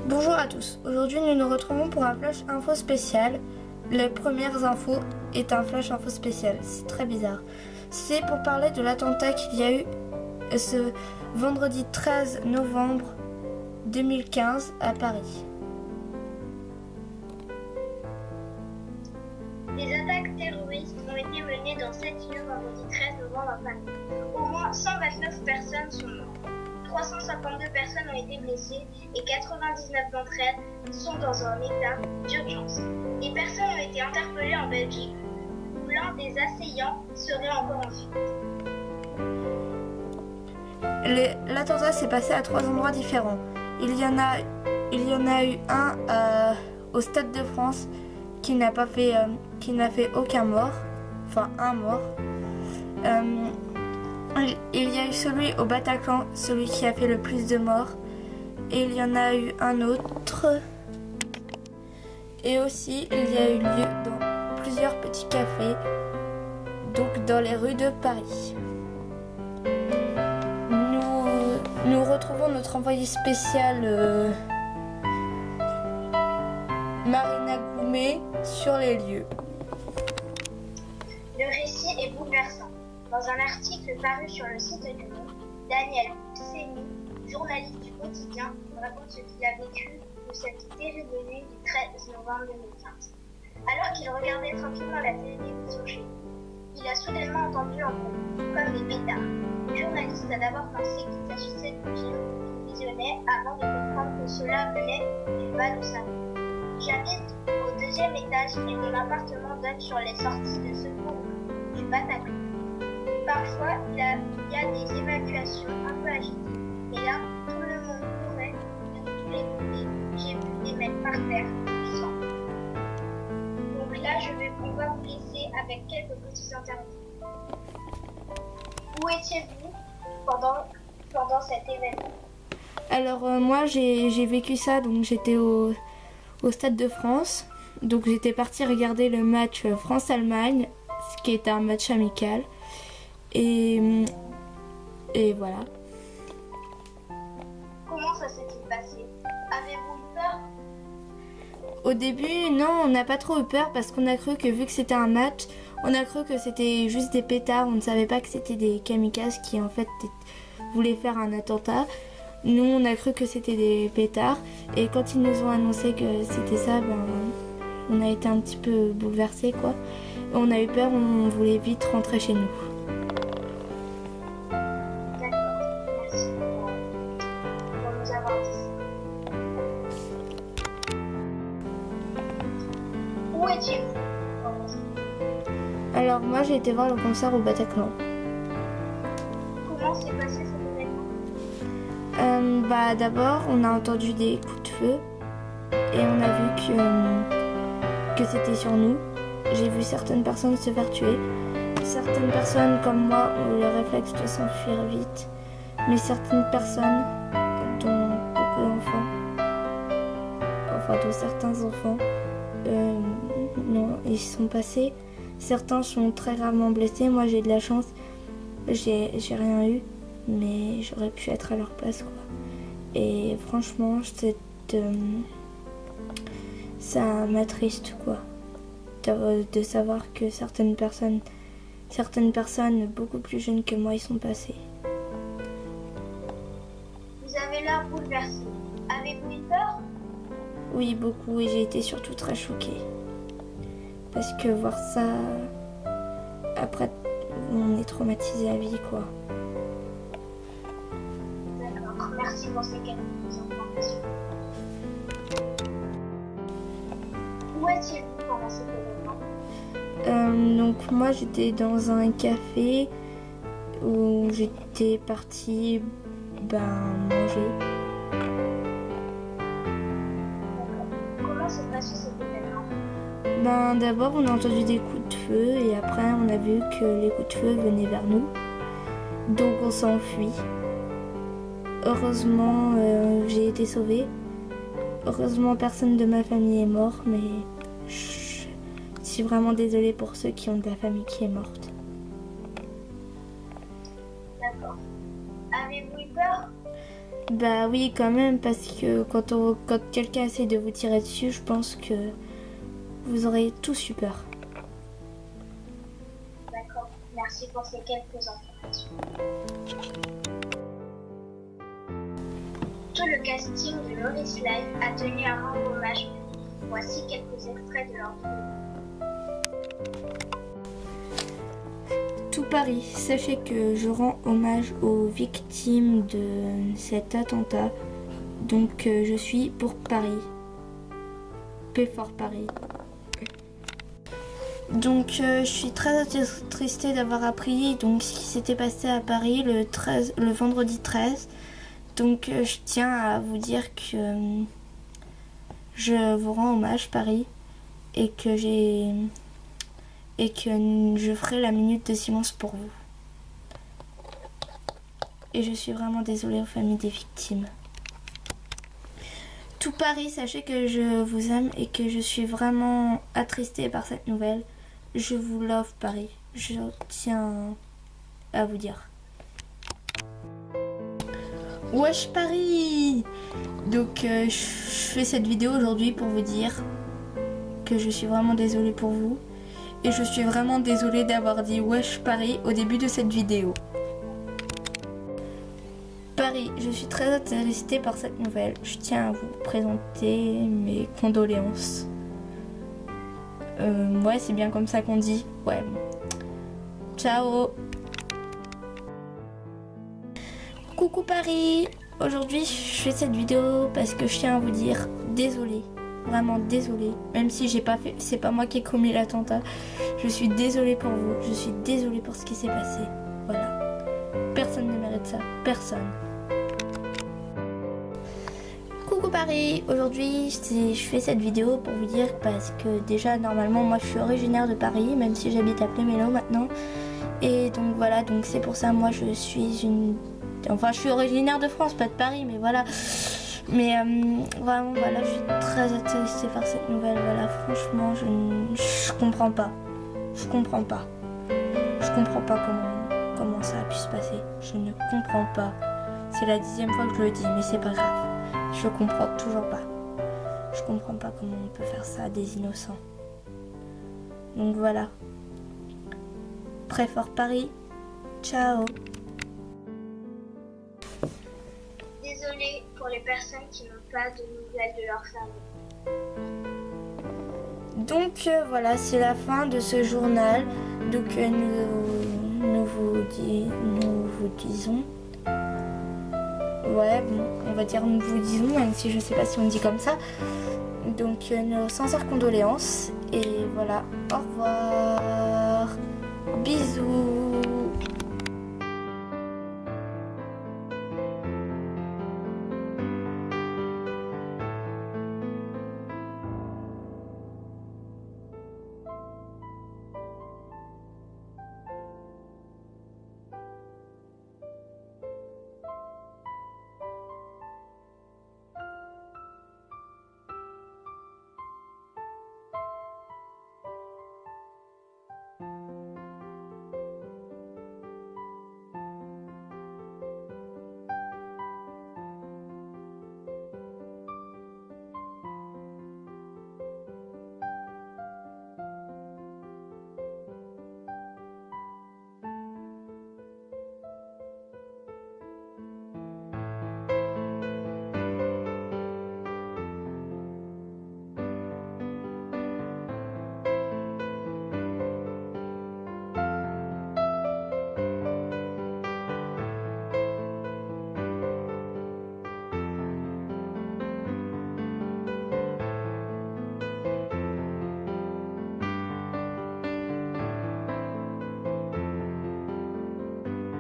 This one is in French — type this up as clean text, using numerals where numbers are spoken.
Bonjour à tous, aujourd'hui nous nous retrouvons pour un flash info spécial. Les premières infos est un flash info spécial, c'est très bizarre. C'est pour parler de l'attentat qu'il y a eu ce vendredi 13 novembre 2015 à Paris. Des attaques terroristes ont été menées dans 7 lieux vendredi 13 novembre à Paris. Au moins 129 personnes sont mortes. 352 personnes ont été blessées et 99 d'entre elles sont dans un état d'urgence. Des personnes ont été interpellées en Belgique où l'un des assaillants serait encore en fuite. L'attentat s'est passé à 3 endroits différents. Il y en a eu un au Stade de France qui n'a fait aucun mort, enfin un mort. Il y a eu celui au Bataclan, celui qui a fait le plus de morts. Et il y en a eu un autre. Et aussi, il y a eu lieu dans plusieurs petits cafés, donc dans les rues de Paris. Nous retrouvons notre envoyée spéciale Marina Goumet sur les lieux. Le récit est bouleversant. Dans un article paru sur le site du Monde, Daniel Pseny, journaliste du quotidien, raconte ce qu'il a vécu de cette terrible nuit du 13 novembre 2015. Alors qu'il regardait tranquillement la télévision chez lui, il a soudainement entendu un bruit, comme des pétards. Le journaliste a d'abord pensé qu'il s'agissait du film qu'il visionnait avant de comprendre que cela venait du bas de sa rue. J'habite au 2e étage et mon appartement donne sur les sorties de secours du Bataclan. Parfois, il y a des évacuations un peu agitées, mais là, tout le monde courait de tous les côtés. J'ai vu des mecs par terre, du sang. Donc là, on va vous laisser avec quelques petits interviews. Où étiez-vous pendant cet événement? Alors moi j'ai vécu ça, donc j'étais au Stade de France. Donc j'étais partie regarder le match France-Allemagne, ce qui était un match amical. Et voilà. Comment ça s'est-il passé? Avez-vous eu peur? Au début, non, on n'a pas trop eu peur parce qu'on a cru que vu que c'était un match, on a cru que c'était juste des pétards. On ne savait pas que c'était des kamikazes qui en fait voulaient faire un attentat. Nous, on a cru que c'était des pétards. Et quand ils nous ont annoncé que c'était ça, on a été un petit peu bouleversés, quoi. On a eu peur, on voulait vite rentrer chez nous. Où étiez-vous? Alors moi j'ai été voir le concert au Bataclan. Comment s'est passé cet événement? D'abord on a entendu des coups de feu et on a vu que c'était sur nous. J'ai vu certaines personnes se faire tuer. Certaines personnes comme moi ont eu le réflexe de s'enfuir vite. Mais certaines personnes, dont beaucoup d'enfants, enfin dont certains enfants, non, ils sont passés. Certains sont très gravement blessés. Moi j'ai de la chance, j'ai rien eu, mais j'aurais pu être à leur place, quoi. Et franchement, ça m'attriste, quoi, de savoir que certaines personnes beaucoup plus jeunes que moi, ils sont passés. Vous avez l'air bouleversé. Avez-vous eu peur? Oui, beaucoup, et j'ai été surtout très choquée. Parce que voir ça, après, on est traumatisé à vie, quoi. D'accord, merci pour ces quelques informations. Où étiez-vous pendant cet événement? Donc moi, j'étais dans un café où j'étais partie manger. D'accord. Comment s'est passé cet événement? D'abord, on a entendu des coups de feu et après, on a vu que les coups de feu venaient vers nous. Donc, on s'est enfui. Heureusement, j'ai été sauvée. Heureusement, personne de ma famille est mort, mais je suis vraiment désolée pour ceux qui ont de la famille qui est morte. D'accord. Avez-vous eu peur? Bah oui, quand même, parce que quand quelqu'un essaie de vous tirer dessus, je pense que vous aurez tous eu peur. D'accord, merci pour ces quelques informations. Tout le casting de Maurice Live a tenu à rendre hommage. Voici quelques extraits de leur vidéo. Tout Paris, sachez que je rends hommage aux victimes de cet attentat. Donc je suis pour Paris. Paix fort Paris. Donc je suis très attristée d'avoir appris donc ce qui s'était passé à Paris le vendredi 13. Donc je tiens à vous dire que je vous rends hommage Paris et que je ferai la minute de silence pour vous. Et je suis vraiment désolée aux familles des victimes. Tout Paris, sachez que je vous aime et que je suis vraiment attristée par cette nouvelle. Je vous love Paris. Je tiens à vous dire. Wesh Paris! Donc je fais cette vidéo aujourd'hui pour vous dire que je suis vraiment désolée pour vous. Et je suis vraiment désolée d'avoir dit Wesh Paris au début de cette vidéo. Paris, je suis très attristée par cette nouvelle. Je tiens à vous présenter mes condoléances. Ouais, c'est bien comme ça qu'on dit. Ouais. Ciao. Coucou Paris. Aujourd'hui, je fais cette vidéo parce que je tiens à vous dire désolée. Vraiment désolée. Même si j'ai pas fait, c'est pas moi qui ai commis l'attentat. Je suis désolée pour vous. Je suis désolée pour ce qui s'est passé. Voilà. Personne ne mérite ça. Personne. Coucou Paris. Aujourd'hui, je fais cette vidéo pour vous dire parce que déjà normalement moi je suis originaire de Paris, même si j'habite à Plémélo maintenant. Et donc voilà, donc c'est pour ça moi je suis je suis originaire de France, pas de Paris, mais voilà. Mais vraiment voilà, je suis très attristée par cette nouvelle. Voilà, franchement, je comprends pas. Je comprends pas. Je comprends pas comment ça a pu se passer. Je ne comprends pas. C'est la 10e fois que je le dis, mais c'est pas grave. Je comprends toujours pas. Je comprends pas comment on peut faire ça à des innocents. Donc voilà. Très fort Paris. Ciao. Désolée pour les personnes qui n'ont pas de nouvelles de leur famille. Donc voilà, c'est la fin de ce journal. Donc nous vous disons. Ouais, bon, on va dire nous vous disons, même si je sais pas si on dit comme ça. Donc nos sincères condoléances. Et voilà, au revoir. Bisous.